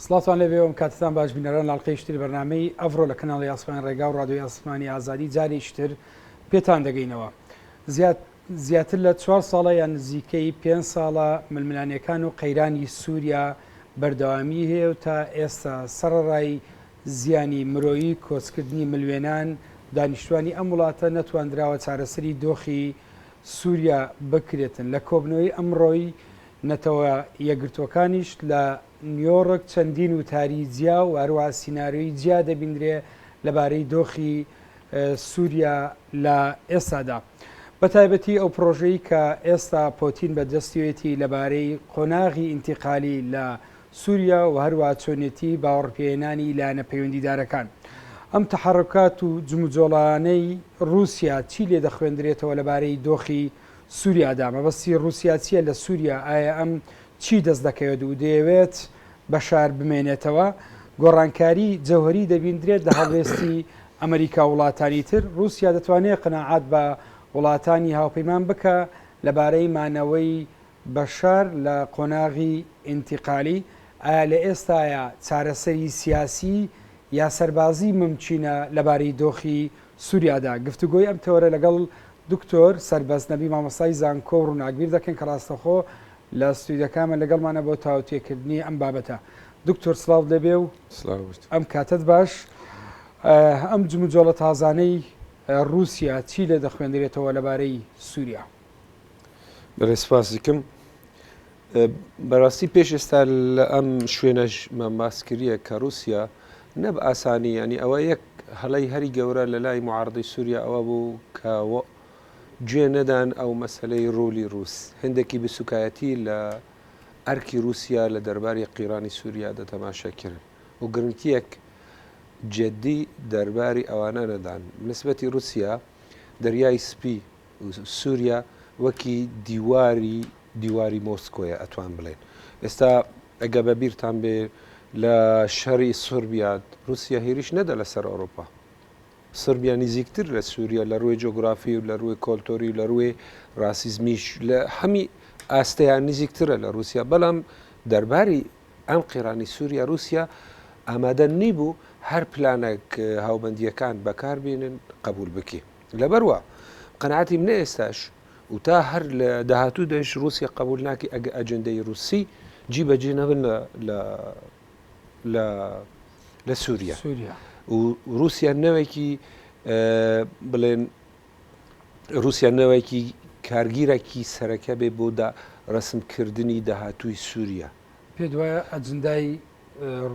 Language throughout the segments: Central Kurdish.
سڵاتوان لێبێ ئەم کاتتان باش بینەران لاڵقەیشتری بەرنامەی ئەڤڕۆ لە کەناڵی ئاسمان ڕێگا و ڕادیۆی ئاسمانی ئازادی جارێکتر پێتان دەگەینەوە. زیاتر لە 4 ساڵە یان نزیکەی 5 ساڵە ململانیەکان و قەیرانی سووریا بەردەوامی هەیە و تا ئێستا سەرڕای زیانی مرۆیی کۆچکردنی ملوێنان دانیشتوانی ئەم وڵاتە نەتواندراوە چارەسەری دۆخی سووریا بکرێتن. لە کۆبنەوەی ئەمڕۆی نەتەوە یەکگرتوەکانیش لە نیویۆرک چەندین وتاری جیا و هەروە سیناریۆی جیا دەبیندرێ لەبارەی دۆخی سووریا لە ئێستادا. بەتایبەتی ئەو پرۆژەی کە ئێستا پۆتین بەدەستیوێتی لەبارەی قۆناغی ئینتیقالی لە سووریا و هەروە چۆنێتی باوەڕپێنانی لایەنە پەیوەندیدارەکان. ئەم تەحەڕکات و جموجۆڵانەی رووسیا چی لێ دەخوێندرێتەوە لەبارەی دۆخی سووریادا؟ مەبەستی رووسیا چیە لە سووریا؟ ئایا ئەم چی دەست دەکەوێت و دەیەوێت بەشار بمێنێتەوە؟ گۆڕانکاری جەوهری دەبیندرێت لە هەڵوێستی ئەمریکا وڵاتانی تر. رووسیا دەتوانێت قەناعات بە وڵاتانی هاوپەیمان بکە لەبارەی مانەوەی بەشار لە قۆناغی ئینتیقالی. ئایا لە ئێستاە چارەسەری سیاسی یا سەربازی ممچینە لەبارەی دۆخی سووریادا؟ گفتوگۆی ئەم تەوەرە لەگەڵ دکتۆر سەربەز نەبی مامۆستای زانکۆ و ڕووناکبیر دەکەن کە ڕاستەخۆ لە ستودیەکانمە لەگەڵمانە بۆ تاوتێکردنی ئەم بابەتە. دکتۆر سڵاو دەبێ و ئەم کاتت باش. ئەم جموجۆڵە تازانەی رووسیا چی لێ دەخوێندرێتەوە لەبارەی سووریا؟ بەڕێسپاسیکەم بەڕاستی پێش ئێستا لە ئەم شوێنەش مەماسکریە کە رووسیا نەب ئاسانی ینی ئەوە یەک هەڵی هەری گەورە لە لای معارضی سووریا ئەوە بوو کە گوێ نەدان ئەو مەسلەی ڕۆلی رووس هەندێکی بسوکایەتی لە ئەرکی رووسیا لە دەرباری قیرانی سووریا دەتەماشاکردن و گرنگتیەک جددی دەرباری ئەوانە نەدان. نسبەتی رووسیا دەریای سپی سووریا وەکی دیواری مۆسکۆیە ئەتوان بڵێن. ئێستا ئەگە بەبیرتان بێ لە شەڕی سوربیات رووسیا هێریش نەدا لەسەر ئەوروپا. سربیا نزیکتر لە سووریا لە ڕووی جۆگرافی و لە ڕووی کۆلتۆری و لە ڕووی ڕاسیزمیش لە هەمی ئاستەیان نزیکترە لە رووسیا. بەڵام دەرباری ئەم قیرانی سووریا رووسیا ئامادە نیبوو هەر پلانێک هاوبەندیەکان بەکاربێنن قبول بکێ. لەبەروە قەناعەتی منە ئێستاش و تا هەر لە داهاتوو دەش رووسیا قبول ناکە ئەگە ئەجندەی رووسی جی بەجێ نەبن لە سووریا. و رووسیا نەوەیکی بڵێن رووسیا نەوەیکی کارگیرێکی سەرەکە بێ بۆ ڕسمکردنی داهاتووی سووریا. پێ دوایە ئەجندای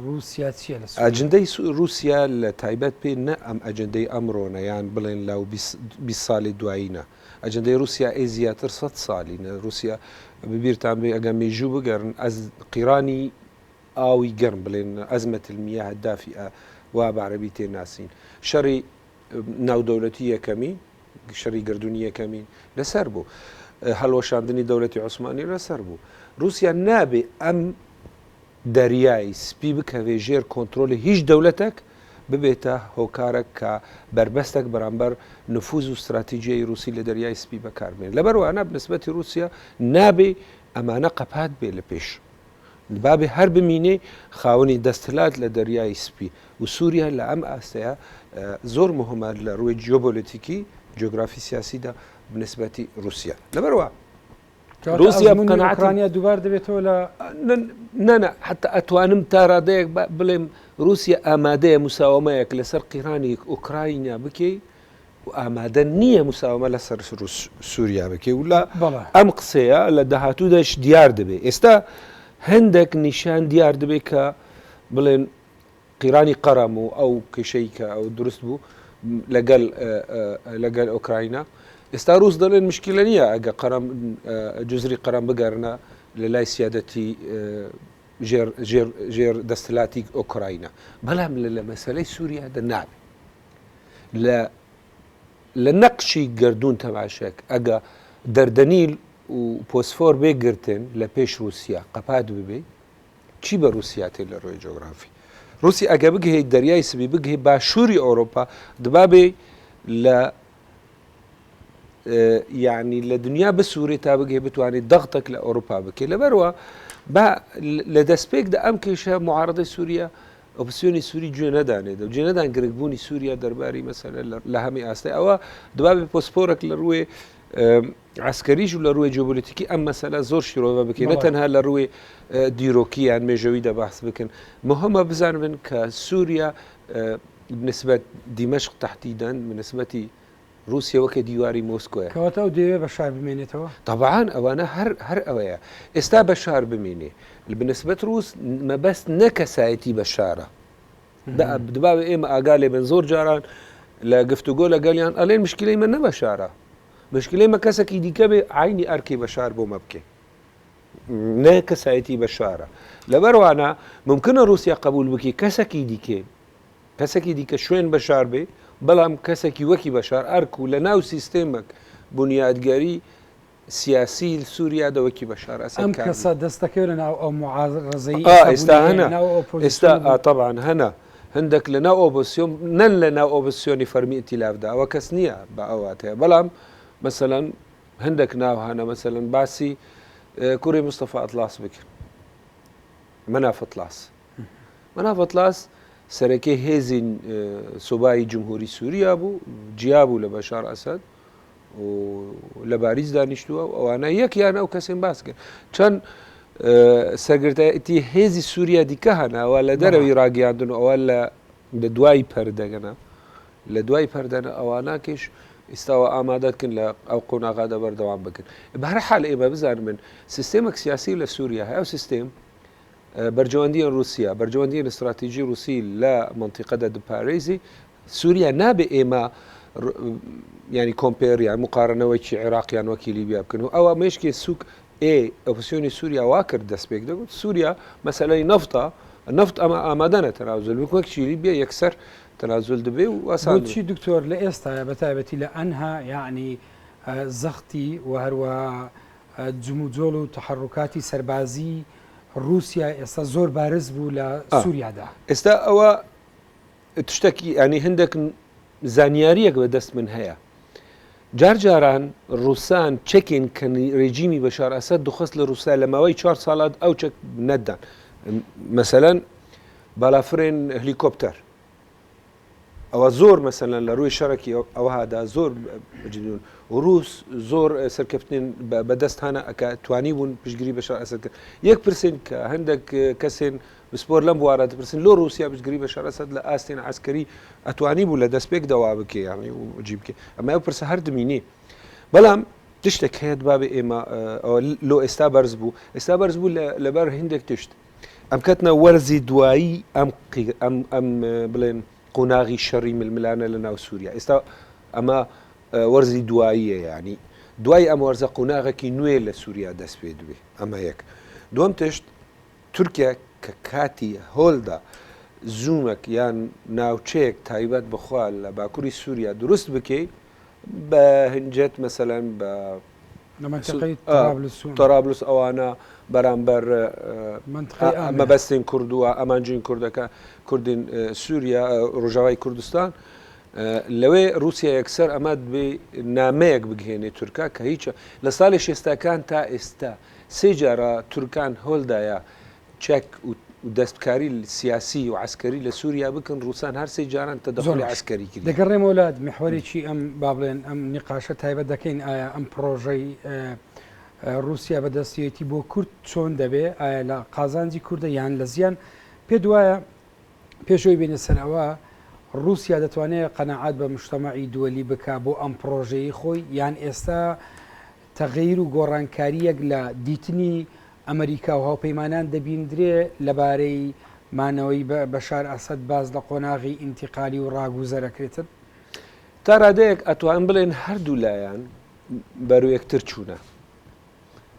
رووسیا چیە لە ئەجندەی رووسیا لە تایبەت پێ نە ئەم ئەجندەی ئەمڕۆنە یان بڵێن لەو 20 ساڵی دوایینە. ئەجندەی رووسیا ئەی زیاتر 100 ساڵینە. رووسیا ببیرتان بێ ئەگە مێژوو بگەڕن ئەز قیرانی ئاوی گەرم بڵێن ئەزمەت المیاه الدافئە وا بەعرەبی تێناسین. شەڕی ناودەوڵەتی یەکەمی شەڕی گردردونی یەکەمین لەسەر بوو. هەڵوەشاندنی دەوڵەتی عوسمانی لەسەر بوو. رووسیا نابێ ئەم دەریای سپی بکەوێ ژێر کۆنتترۆلی هیچ دەوڵەتێک ببێتە هۆکارێک کە بربەستێک بەرامبەر نفوز و استراتیژیای رووسی لە دەریای سپی بەکاربێن. لەبەروانە بنسبەتی رووسیا نابێ ئەمانە قەپات بێ لە پێش بابێ هەر بمینێ خاوەنی دەستهلات لە دەریای سپی و سووریا لە ئەم ئاستەیە زۆر مهمە لە ڕووی جیۆپۆلیتیکی جۆگرافی سیاسیدا بنسبەتی رووسیا. لەبەرەوە رووسیا ئوکرانیا دووبار دەبێتەوە لە نەنە حتا ئەتوانم تا ڕادەیەک بڵێم رووسیا ئامادەیە مساومەیەک لەسەر قیرانی ئوکراینیا بکەی و ئامادە نییە مساومە لەسەر سووریا بکەی و لە ئەم قسەیە لە داهاتووداش دیار دەبێت. ئێستا هەندێک نیشان دیار دەبێت کە بڵێن قیرانی قەرەم و ئەو کشەی کە ئەو دروست بوو لەگەل ئۆکراینە. ئێستا رووس دەڵێن مشکلە نییە ئەگە جزری قەرەم بگەرنە لە لای سیادەتی ژێر دەستهلاتی ئۆکراینە. بەڵام لە مەسەلەی سووریا دەنابێت لە نەقشی گردون تەماشێک ئەگە دەردەنیل و پۆسفۆر بێگرتن لە پێش رووسیا قەپات ببێ چی بە رووسیا تێ لە ڕۆی جۆگرافی. رووسی ئەگە بگەیت دەریای سبی بگەی باشووری ئەوروپا دبابێ لە يعني لدنيا بسوري تابقه بتواني ضغطك لأوروبا بكي لبروا با لدسبيك دا أمكيشة معارضة سوريا اوبسيوني سوري جندان ده جندان قرقبوني سوريا درباري مثلا لهمي آسته أو دبابي بوسبورك لروي عسكريش ولا روي جيوبوليتيكي أما مثلا زور شروع بكي نتنها لروي ديروكي عن مجويدة بحث بكن مهمة بزان من كسوريا بالنسبة دمشق تحديدا بالنسبة روسيا وكديواري موسكو كواتو ديوي بشار بمينيتوا طبعا أوانا هر أويا استا بشار بميني بالنسبة روس ما بس نكسايتي بشارة دباب إما أقالي من زور جاران لا قفتو قولا قاليان ألين مشكلة من بشارة مشكلة ما كسكي دي كبي عيني أركي بشار بو مبكي نكسايتي بشارة لبروانا ممكن روسيا قبول بكي كسكي دي كشوين بشار بي بلام كسكي وكي بشار أركو لناو سيستمك بنيادقاري سياسي سوريا دا وكي بشار أسد أم كسا دستكيولنا أو معارضي استا هنا استا طبعا هنا هندك لنا اوبوسيون نن لنا اوبوسيون فرمي ائتلاف دا وكسنيا باواتها بلام مثلا هندك ناو هنا مثلا باسي كوري مصطفى اطلاس بك مناف اطلاس سركي هيزن صوباي جمهوري سوريا بو جيابو لبشار اسد ولباريس دانشتوا وانا يك انا وكسم باسكن كان سرگرتایتی هزی سوریا دی که هنه ولی دروی راگیاندن ولی لدوای پردگنا لدوای پردن آوانا کش استوا آمادت کن ل او قناقه دبر دوام بکن به هر حال ایما بزن من سیستمک سیاسی لسوریا او سیستم برجواندی روسیا برجواندی استراتیجی روسی لا منطقه د باريزي سوريا نابه ایما يعني كومبير يعني مقارنه وكي عراق يعني وكي ليبيا بكن او مشكي سوق اوبسيوني سوريا واكر دسبيك ده سوريا مثلا النفط آمادانه تنازل بكون شي ليبيا يكسر تنازل دبي واسان بوتشي دكتور لاستا بتابتي لانها يعني زختي وهروا جموجول وتحركاتي سربازي روسيا استا زور بارز بو لسوريا ده استا او تشتكي يعني هندك زانياريك بدست من هيا جارجاران روسان تشكين كان ريجيمي بشار اسد دخص لروسيا لما وي 4 سالات او تشك ندان مثلا بلافرين هليكوبتر او زور مثلا لروي شركي او هذا زور جديد وروس زور سركفتين بدست هنا توانيبون بشجري بشار اسد 1% عندك كسن بسبور لمبو 4% لو روسيا بشجري بشار اسد لاستين عسكري اتوانيب ولا دسبيك دوابك يعني وجيبك اما يبرس هرد ميني بلام تشتك هيد بابي اما او لو استابرز بو لبر هندك تشت ام كتنا ورزي دواي ام بلين قناغي شري من الملانه لنا سوريا اما ورزي دوائيه يعني دواي ام ورزه قناغك نوي لسوريا دسبيد بي اما هيك دوم تشت تركيا كاتي هولدا زومك يعني ناوچيك تايبات بخوال باكوري سوريا درست بكي بهنجت مثلا منطقة طرابلس او انا برامبر منطقة اما بسين كردوا امانجين كردين سوريا رجاوي كردستان لوي روسيا يكسر اماد بناميك بجهني تركا كهيك لصالح استكان تا استا سجرا تركان هولدايا تشيك ودستكاري السياسي وعسكري لسوريا بكن روسان هر سجاران تدخل عسكري كده دقري مولاد محوري شي ام بابلين ام نقاشات هاي بدكين ام بروجي روسيا بدسيتي بو كرد چون دبي لا قازانجي كرد يعني لزيان بيدوايا بيشوي بين السنوات روسيا دتواني قناعات بمجتمعي دولي بكا بو ام بروجي خوي يعني استا تغيير وغورانكاريك لا ديتني امريكا وهو بيمانان دبيندري لباري مانوي بشار اسد باز لقناغي انتقالي وراغو زركريتن ترى ديك اتوان بلين هر دولايان برو يكتر چونا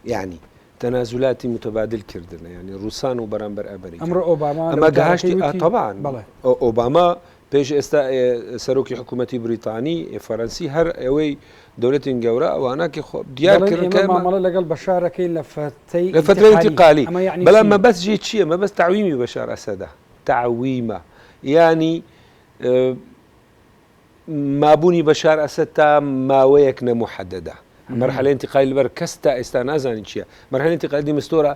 يعني تنازلاتي متبادل كردنا يعني روسان وبرامبر امريكا امر اوباما اما قهشتي طبعا اوباما بيش استا سروكي حكومتي بريطاني فرنسي هر اوي دولة جورا وانا كي ديار كركا ما لقى بشار كاين لفتره انتقالي يعني بلا ما بس جيت شيء ما بس تعويمي بشار اسد تعويمه يعني مابوونی بەشار ئەسەد تا ماوەیەک نەمحەدەدا مەرحەلە انتقالی لەبەر کەس تا ئێستا نازانی چییە مەرحەلە انتقالی مستۆرە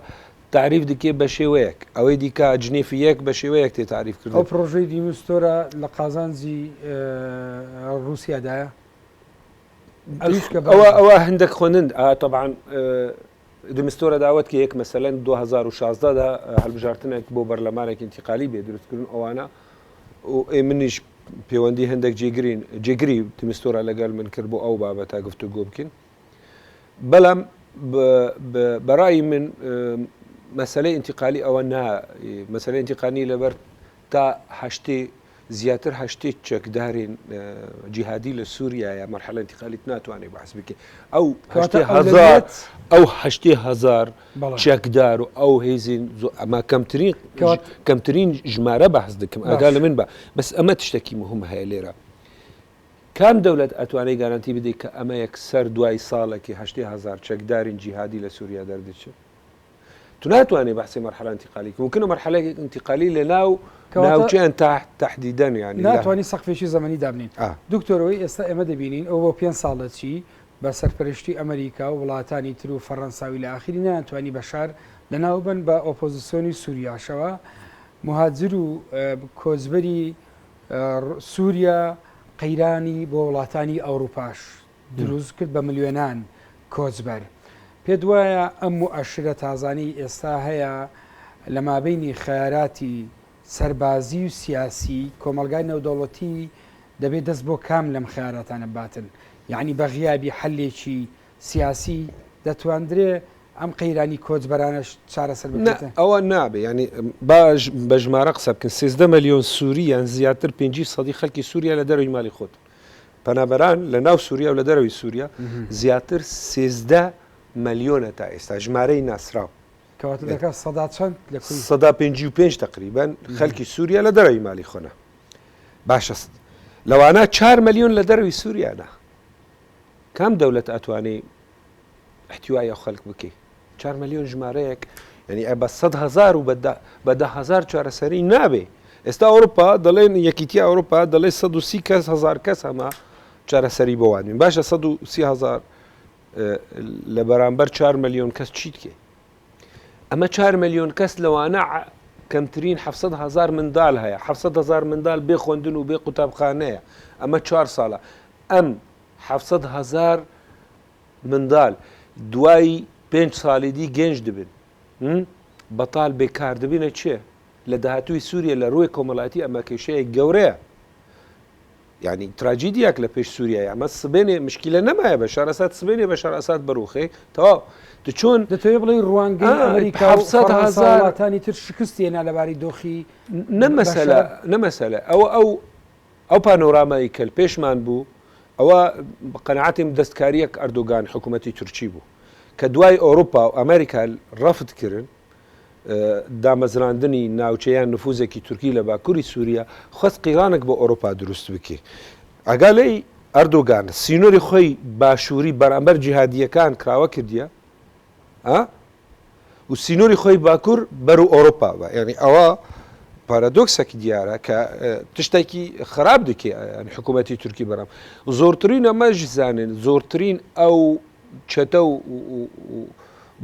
تعریف دکێ بە شێوەیەک ئەوەی دیکە جنێفیەک بە شێوەیەک تێ تعریف کرد ئەو پرۆژەی دیمستۆرە لە قازانجی رووسیادایە ئەوە هەندێک خوێنند طبعاً دمستۆرە داوت کە یەک مەسەلەن 2016دا هەڵبژارتنێک بۆ بەرلەمانێک انتقالی بێ دروستکردن ئەوانە منیش پەیوەندی هەندێک جێگری دمستۆرە لەگەڵ من کرد بۆ ئەو بابەتە گفتوگۆ بکەین بەڵام بەڕای من مەسەلەی انتقالی ئەوە مەسەلەی انتقالی لەبەر تا هەشتێ زیاتر هەشتێ چەکدارین جیهادی لە سووریایە مەرحەلە انتقالیت ناتوانێت بەحس بکە ئەو هەشتێ هەزار چەکدار و ئەو هێزین ئەمە کەمترین ژمارە بەحس دەکەم ئاگا لە من بە بەس ئەمە تشتێکی مهم هەیە لێرە کام دەولەت ئەتوانێت گارانتی بدەیت کە ئەمە یەکسەر دوای ساڵێکی هەشتێ هەزار چەکدارین جیهادی لە سووریا دەردەچێت تو ناتوانێت بەحسی مەرحەلە انتقالی ممکنە مەرحەلەیەک انتقالی لە ناوچیان تحدیدەن یعنی ناتوانانی سەقفێکی زەمەنی دابنین دکتۆرەوەی ئێستا ئێمە دەبینین ئەو بۆ 5 ساڵە چی بە سەرپەرشتی ئەمریکا و وڵاتانی تر و فەڕەنساوی لە ئاخری ناتوانانی بەشار لەناوبن بە ئۆپۆزیسیۆنی سووریاشەوە مهاجر و کۆچبەری سووریا قەیرانی بۆ وڵاتانی ئەوروپاش دروست کرد بە ملیۆنان کۆچبەر پێ دوایە ئەم مؤەشرە تازانی ئێستا هەیە لە مابەینی خەیاراتی سەربازی و سیاسی کۆمەلگای نێودەوڵەتی دەبێت دەست بۆ کام لەم خەیاراتانە باتن یعنی بە غیابی حلێکی سیاسی دەتواندرێ ئەم قەیرانی کۆچبەرانش چارەسەر بکرێتە ئەوە نابێ ینی باش بە ژمارە قسە بکەن 13 ملیۆن سووری یان زیاتر 5 خەڵکی سووریا لە دەروی مالی خۆت پەنابەران لە ناو سووریا و لە دەروی سووریا زیاتر 13 ملیۆنە تا ئێستا ژمارەی ناسرااو کەواتە دەکات سەدا چەند لە 155 تقریبان خەڵکی سووریا لە دەروی مالی خۆنە باشە لەوانە 4 ملیۆن لە دەروی سووریانە کام دەولەت ئەتوانێ احتیوای ئەو خەڵک بکەی 4 ملیۆن ژمارەیەک ینی بە 100,000 و بە 10,000 چارەسەری نابێ ئێستا ئەوروپا دەڵێن یەکیتی ئەوروپا دەڵێ 130 کەس 1000 کەس هەمە چارەسەری بۆوانین باشە 130,000 لە بەرامبەر 4 ملیۆن کەس چیت کێ ئەمە 4 ملیۆن کەس لەوانە کەمترین 700,000 منداڵ هەیە 700,000 منداڵ بێ خوێندن و بێ قوتابخانەیە ئەمە 4 ساڵە ئەم 700,000 منداڵ دوای 5 ساڵی دی گەنج دەبن بەتاڵ بێکار دەبینە چێ لە داهاتووی سووریا لە ڕووی کۆمەڵاتی ئەمە کێشەیە گەورەیە یعنی تراجیدیەک لە پێش سووریای ئەمە سبێنێ مشکلە نەمایە بە شار ئەساد سبێنێ بە شار ئەساد بەڕوخێ تەواو تو چۆن دەتوێت بڵێ ڕوانگەی ئەمریکا و وڵاتانی تر شکستێنە لەباری دۆخی نەمەسەلە ئەو پانۆرامایی کە پێشمان بوو ئەوە قەنەعاتیم دەستکاریەک ئەردۆگان حکوومەتی تورکی بوو کە دوای ئەوروپا و ئەمریکا ڕەفت کردن دامەزراندنی ناوچەیان نفوزێکی تورکی لە باکووری سووریا خۆست قیرانێک بۆ ئەوروپا دروست بکێ ئەگالەی ئەردۆگان سینۆری خۆی باشووری بەرامبەر جیهادیەکان کراوە کردیە و سینۆری خۆی باکوور بەرو ئەوروپا بە یعنی ئەوە پارادۆکسێکی دیارە کە تشتێکی خراپ دکێ حکوومەتی تورکی بەرام زۆرترین ئەمەش زانن زۆرترین ئەو چەتە و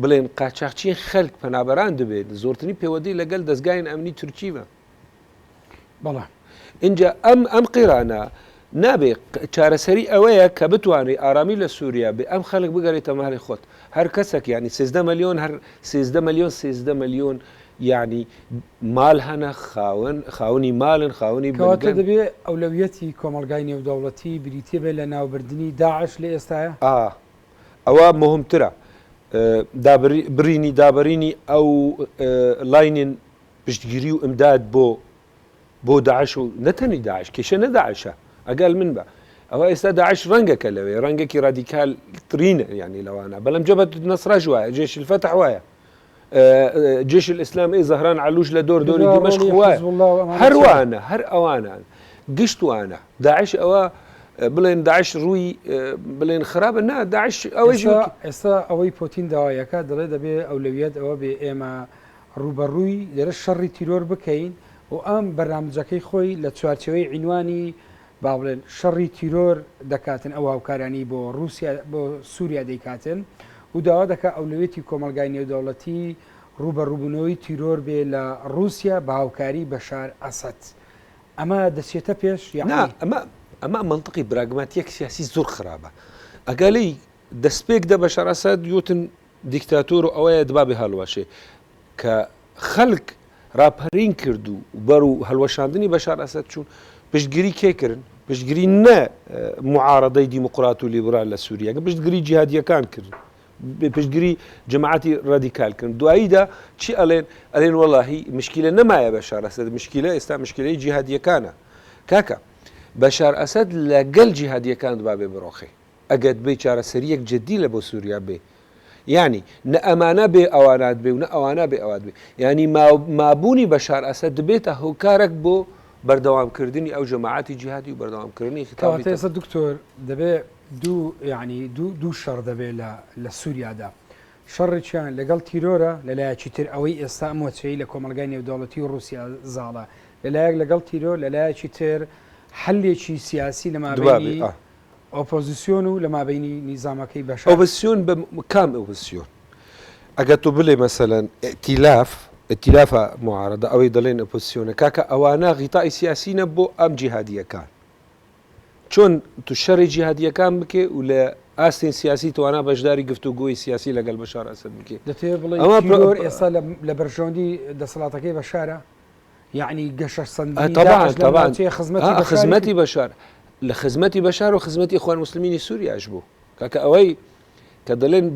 بڵێن قاچاقچی خەڵک پەنابەران دەبێت زۆرترین پەیوەندی لەگەڵ دەستگاین ئەمنی تورکیمە بەڵێ اینجا ئەم قیرانە نابێ چارەسەری ئەوەیە کە بتوانێت ئارامی لە سووریا بێ ئەم خەڵک بگەڕێتە ماڵی خۆت هەر کەسێک ینی 13 ملیۆن هەر 13 ملیۆن یعنی مال هەنە خاوەنی ماڵن خاوەنی کەواتە دەبێت ئەولەویەتی کۆمەلگای نێودەوڵەتی بریتێ بێت لە ناوبردننی داعش لە ئێستاە ئەوە مهمترە دابرینی ئەو لاینین پشتگیری و ئەمداد بۆ داعش و نەتەنی داعش کێشە نەداعشە ئەگەل من بە ئەوە ئێستا داعش ڕەنگەکە لەوێ ڕەنگەکی ڕادیکال ترینە ینی لەوانە بەڵام جەبهەت نەسڕاژ وایە جێش الفتح وایە جێش الئیسلام زەهران علوش لە دووری دمەشق وایە هەروانە هەر ئەوانان گشتوانە داعش ئەوە بڵێن داعش ڕووی بڵێن خراپە نا داعش ئەوەی ئێستا ئەوەی پۆتین داوایەکە دەڵێ دەبێ ئەولەویەت ئەوە بێ ئێمە ڕوبەڕووی لێرە شەڕی تیرۆر بکەین و ئەم بەرنامجەکەی خۆی لە چوارچەوەی عینوانی با بڵێن شەڕی تیرۆر دەکاتن ئەو هاوکارانی بۆ رووسیا بۆ سووریا دەیکاتن و داوا دەکات ئەولوێتی کۆمەلگای نێودەوڵەتی ڕوبە ڕووبوونەوەی تیرۆر بێ لە رووسیا بە هاوکاری بەشار ئەسەد ئەمە دەچێتە پێش ئەمە منطقی براگماتیەک سیاسی زۆر خراپە ئەگەلی دەستپێک دە بەشار ئەسەد یوتن دیکتاتۆر و ئەوەیە دبابێ هەڵواشێ کە خەڵک راپەرین کرد و بەر و هەڵوەشاندنی بەشار ئەسەد چوون پشتگیری کێکردن پشتگیری نە معارەدەی دیموقرات و لیبرال لە سووریا پشتگیری جیهادیەکان کرد پشتگیری جەماعەتی ڕادیکال کردن دواییدا چی ئەڵێن وەڵاهی مشکلە نەمایە بەشار ئەسەد مشکلە ئێستا مشکلەی جیهادیەکانە کاکە بەشار ئەسەد لەگەڵ جیهادیەکان دبابێ بڕۆخێ ئەگەت بێ چارەسەریەک جددی لە بۆ سووریا بێ یعنی نە ئەمانە بێ ئەوانات بێ و نە ئەوانە بێ ئەوات بێ ینی مابوونی بەشار ئەسەد دەبێتە هۆکارێک بۆ بەردەوامکردنی ئەو جەماعەتی جیهادی و بەردەوامکردنی خەتاواتە ئێستا دکتۆر دەبێت دوو شەڕ دەبێت لە سووریادا شەڕێکیان لەگەڵ تیرۆرە لەلایەکی تر ئەوەی ئێستا ئەمۆچەی لە کۆمەلگای نێودەوڵەتی و رووسیا زاڵە لەلایەک لەگەڵ تیرۆر لەلایەکی تر حلێکی سیاسی لە مابینی ئۆپۆزیسیۆن و لە مابینی نیزامەکەی بەشار ئۆپۆزیسیۆن بە کام ئۆپۆزیسیۆن ئەگەر تۆ بڵێ مەسەلەن ئەتیلافە معارەدە ئەوەی دەڵێن ئۆپۆزیسیۆنە کاکە ئەوانە غیتای سیاسینە بۆ ئەم جیهادیەکان چۆن تو شەڕی جیهادیەکان بکێ و لە ئاستین سیاسی توانە بەشداری گفتوگۆی سیاسی لەگەڵ بەشار ئەسەد بکێ دەتوێت بڵێ ئێستا لە بەرژەوەندی دەسەڵاتەکەی بەشارە یعنی گەشە سندی خزمەتی بەشار لە خزمەتی بەشار و خزمەتی ئیخوان موسلیمینی سووریاش بوو کاکە ئەوەی کە دەڵێن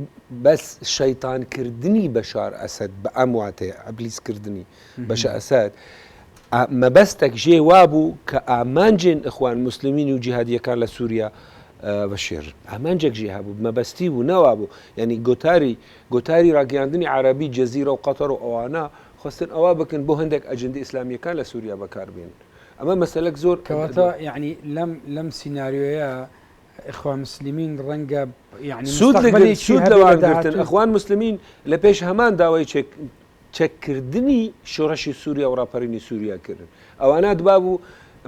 بەس شەیتانکردنی بەشار ئەسەد بە ئەم واتەیە ئەبلیسکردنی بەشە ئەسەد مەبەستێک ژێ وابوو کە ئامانجێن ئیخوان موسلیمینی و جیهادیەکان لە سووریا بەشێر ئامانجێک ژێ هەبوو مەبەستی بوو نەوا بوو یعنی گۆتاری ڕاگەیاندنی عربی جەزیرە و قەتەر و ئەوانە خواستن ئەوە بکەن بۆ هەندێک ئەجندی ئیسلامیەکان لە سووریا بەکاربێن ئەمە مەسەلەك زۆر کەواتە یعنی لەم سیناریۆیە ئیخوان مسلمین ڕەنگە سوود لەوانگرتن ئەخوان مسلمین لە پێش هەمان داوای چەککردنی شۆڕەشی سووریا و ڕاپەرینی سووریا کردن ئەوانە دبابوو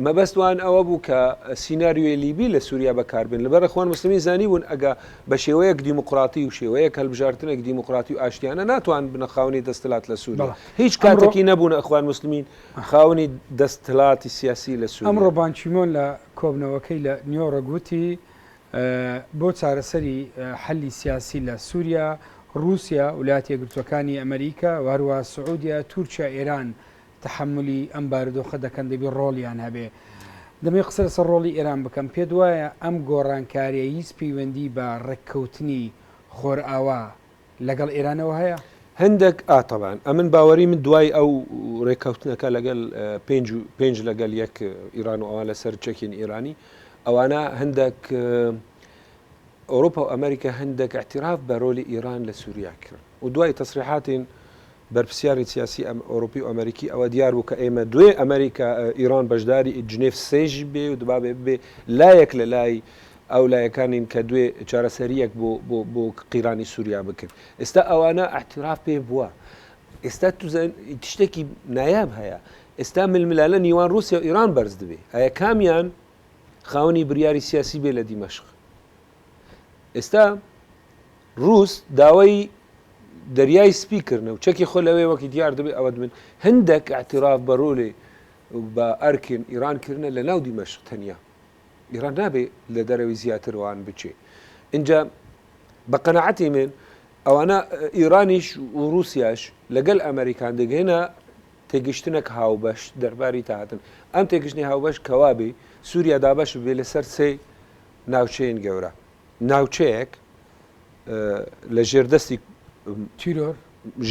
مەبەستوان ئەوە بوو کە سیناریۆی لیبی لە سووریا بەکاربێن لەبەر ئەخوان مسلمین زانی بوون ئەگە بە شێوەیەک دیموقراتی و شێوەیە هەڵبژاردنێک دیموقراتی و ئاشتیانە ناتوان بنە خاوەنی دەستەڵات لە سووریا هیچ کاتێکی نەبوون ئەخوان مسلمین خاوەنی دەستەڵاتی سیاسی لە سووریا ئەمڕۆ بانکیمۆن لە کۆبنەوەکەی لە نیۆڕە گوتی بۆ چارەسەری حەلی سیاسی لە سووریا رووسیا وڵاتە یەکگرتووەکانی ئەمریکا وهروە سعودیا تورکیا ئێران تحملی ئەم بارودۆخە دەکەن دەبی ڕۆڵیان هەبێ دەمێ قسە لەسەر ڕۆڵی ئێران بکەم پێ وایە ئەم گۆڕانکاریە هیچ پەیوەندی بە ڕێککەوتنی خۆرئاوا لەگەڵ ئێرانەوە هەیە هەندێک ئاتەبان ئەمن باوەری من دوای ئەو ڕێککەوتنەکە لەگەڵ پێنج لەگەڵ یەک ئیران و ئەوان لەسەر چەکین ئیرانی ئەوانە هەندێک ئەوروپا و ئەمریکا هەندێک اعتراف بە ڕۆلی ئیران لە سووریا کرد و دوای تەسریحاتین بەرپرسیاری سیاسی ئەوروپی و ئەمریکی ئەوە دیار بوو کە ئێمە دوێ ئەمریکا ئیران بەشداری جنێف سێژ بێ و دبابێ بێ لایەک لە لای ئەو لایەکانین کە دوێ چارەسەریەک بۆ قیرانی سووریا بکرد ئێستا ئەوانە احتراف پێ بووە ئێستا تشتێکی نایاب هەیە ئێستا ململالە نیوان رووسیا و ئیران بەرز دەبێ هەیە کامیان خاوەنی بریاری سیاسی بێ لە دیمەشق ئێستا رووس داوای دەریای سپیکردنە و چەکی خۆ لەوێ وەکی دیار دەبێت ئەوە من هەندێک اعتراف بە ڕۆلێ بە ئەرکن ئیرانکردنە لە ناو دیمەشق تەنیا ئیران نابێ لە دەرەوەی زیاترەوان بچێ اینجا بە قەنەعەتی من ئەوانە ئیرانیش و رووسیاش لەگەڵ ئەمریکان دەگەێنە تێگەشتنێک هاوبەش دەرباری تاهاتن ئەم تێگەشتنی هاوبەش کەوابێ سووریا دابەش بێ لەسەر سێ ناوچەیەن گەورە ناوچەیەک لە ژێردەستی تیرۆر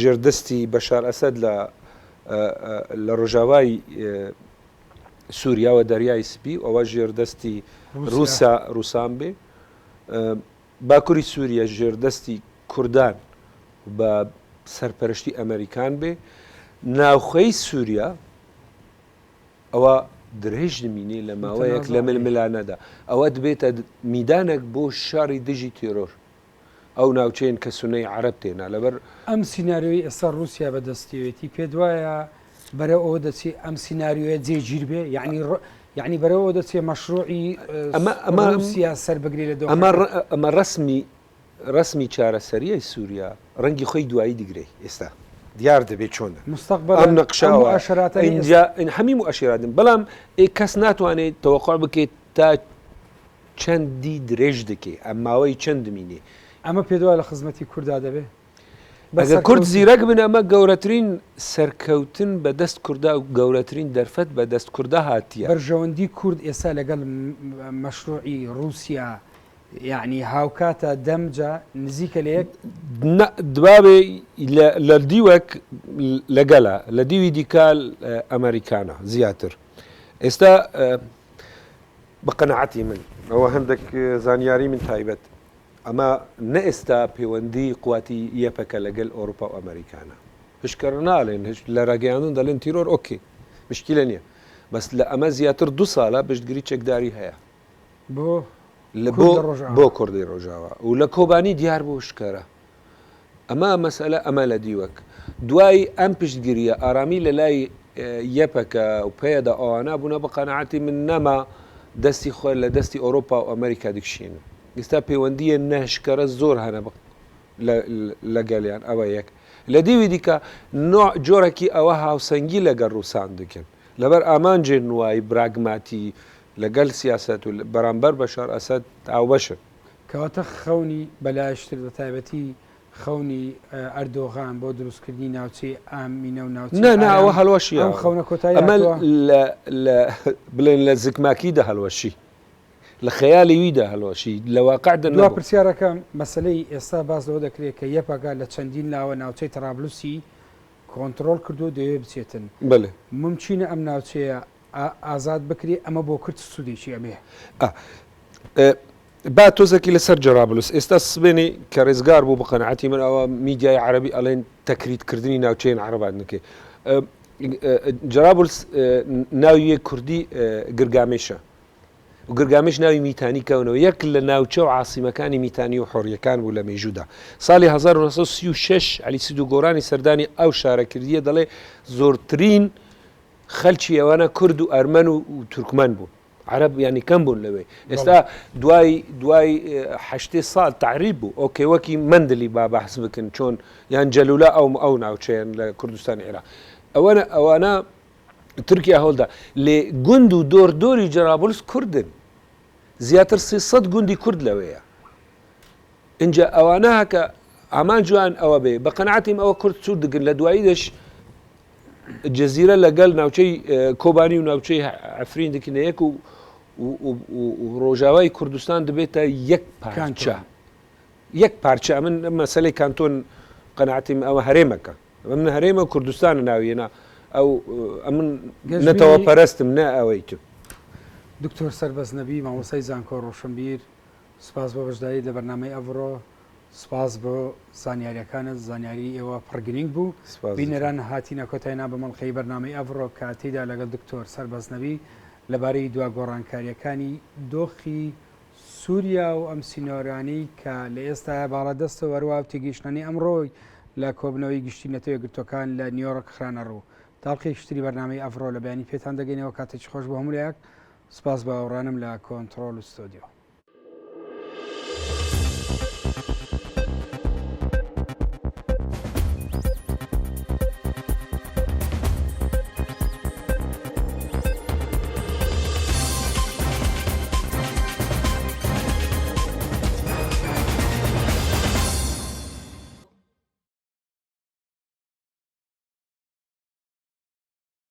ژێردەستی بەشار ئەسەد لە ڕۆژاوای سووریاوە دەریای سپی ئەوە ژێردەستی رووسان بێ باکووری سووریا ژێردەستی کوردان بە سەرپەرشتی ئەمریکان بێ ناوخەی سووریا ئەوە درێژ نمینێ لە ماوەیەک لە ململانەدا ئەوە دەبێتە میدانێک بۆ شاری دژی تێرۆر ئەو ناوچەیەن کە سونەی عەرەب تێنا لەبەر ئەم سیناریۆی ئێستا رووسیا بەدەستیوێتی پێ وایە بەرە ئەوە دەچی ئەم سیناریۆیە جێگیر بێ يعني بەرەوە دەچێ مەشروعی رووسیا سەربەگری لە ئەمە ڕسمی چارەسەریای سووریا ڕەنگی خۆی دوایی دیگرێ ئێستا دیار دەبێت چۆن مستقبل ئەم نەقشاوە اینجا هەمی مؤشراتن بەڵام کەس ناتوانێت تەوەقع بکەیت تا چەندی درێژ دەکەی ئەم ماوەی چەند دمینێ ئەمە پێدووە لە خزمەتی کووردا دەبێت ئەگە کورد زیرەک بن ئەمە گەورەترین سەرکەوتن بە دەست کووردا و گەورەترین دەرفەت بە دەست کووردا هاتیە بەرژەوەندی کورد ئێستا لەگەڵ مەشروعی رووسیا یعنی هاوکاتە دەمجا نزیکە لە یەک دوابێ لە دیوەک لەگەڵە لە دیوی دیکال ئەمریکانە زیاتر ئێستا بە قەنەعەتی من ئەوە هەندێک زانیاری من تایبەت ئەمە نە ئێستا پەیوەندی قواتی یەپەکە لەگەڵ ئەوروپا و ئەمریکانە هشکەر ناڵێن لە ڕاگەیاندن دەڵێن تیرۆر ئۆکێ مشکلە نییە بەس لە ئەمە زیاتر 2 ساڵە بەشتگیری چەکداری هەیە بۆ کوردی ڕۆژاوە و لە کۆبانی دیار بۆ شکارە ئەمە مەسئلە ئەمە لە دیوەک دوای ئەم پشتگیریە ئارامی لە لای یەپەکە و پێدا ئەوانە بوونە بە قەنەعەتی من نەما دەستی خۆی لە دەستی ئەوروپا و ئەمریکا دکشین ئێستا پەیوەندیە نەشکەرە زۆر هەنە لەگەڵیان ئەوە یەک لە دیوی دیکە جۆرەکی ئەوە هاوسەنگی لەگەڵ ڕووسان دکن لەبەر ئامانجێ نوایی براگماتی لەگەڵ سیاست و بەرامبەر بەشار ئەسەد ئاوبەشن کەواتە خەونی بەلایشتر بە تایبەتی خەونی ئەردۆغان بۆ دروستکردنی ناوچەی ئامینە و ناوچەوە هەڵوەشی ئەم خەونە کۆتایی ئەمە بڵێن لە زگماکیدا هەڵوەشی لە خەیاڵی ویدا هەڵوەشی لە واقعدا دوا پرسیارەکەم مەسلەی ئێستا باز لەوە دەکرێت کە یەپەکە لە چەندین لاوە ناوچەی ترابلوسی کۆنتترۆل کردو دەوێ بچێتن بڵێ ممچینە ئەم ناوچەیە ئازاد بکرێ ئەمە بۆ کرد سوودێکی ئەمێ با تۆزێکی لەسەر جەرابلوس ئێستا سبێنی کە ڕێزگار بوو بە قەنەعەتی من ئەوە میدیای عەرەبی ئەڵێن تەکریتکردنی ناوچەیەن عەرەبات نەکەی جەرابلس ناوی کوردی گرگامێشە و گرگامێش ناوی میتانی کەونەوە یەک لە ناوچە و عاسیمەکانی میتانی و حۆریەکان بوو لە مێژوودا ساڵی 1936 علی سید و گۆرانی سەردانی ئەو شارەکردیە دەڵێ زۆرترین خەلکی ئەوانە کورد و ئەرمەن و تورکمان بوو عرب ینی کەم بوون لەوێ ئێستا دوای 8 ساڵ تعریب بوو ئۆکێ وەکی مندلی با بەحس بکن چۆن یان جەلولا ئەو ناوچەیان لە کوردستانی عێراق ئەوانە تورکیا هەوڵدا لێ گوند و دۆردۆری جەرابلس کوردن زیاتر 300 گوندی کورد لەوەیە اینجا ئەوانە هەکە ئامان جوان ئەوە بێ بە قەنەعەتیم ئەوە کورد سوور دەگرن لە دوایی دەش جەزیرە لەگەڵ ناوچەی کۆبانی و ناوچەی عەفرین دەکەنەیەک و ڕۆژاوای کوردستان دەبێتە یەک پارچە من مەسەلەی کانتۆن قەنەعەتیم ئەوە هەرێمەکە من هەرێمە کوردستانە ناویێنە ئەو ئەمن نەتەوە پەرستم نە ئەوەی تو دکتۆر سەربەز نەبی مامۆستای زانکۆ ڕۆشنبیر سپاس بۆ بەشداری لە بەرنامەی ئەڤڕۆ سپاس بۆ زانیاریەکانت زانیاری ئێوە پڕگرنگ بوو بینەران هاتینە کۆتاینا بە مەڵخەی بەرنامەی ئەڤڕۆ کاتیدا لەگەڵ دکتۆر سەربەز نەبی لەبارەی دوا گۆڕانکاریەکانی دۆخی سووریا و ئەم سینۆرانی کە لە ئێستا باڵەدەستە وەروە تێگەیشتنی ئەمڕۆی لە کۆبنەوەی گشتی نەتەوە گرتوەکان لە نیویۆرک خرانە ڕوو تاڵقی شتری بەرنامەی ئەڤڕۆ لە بەیانی پێتان دەگەینەوە کاتێکی خۆش بۆ هەموو لایەک سپاس بە ئەوڕانم لە کۆنتترۆل و ستۆدیۆ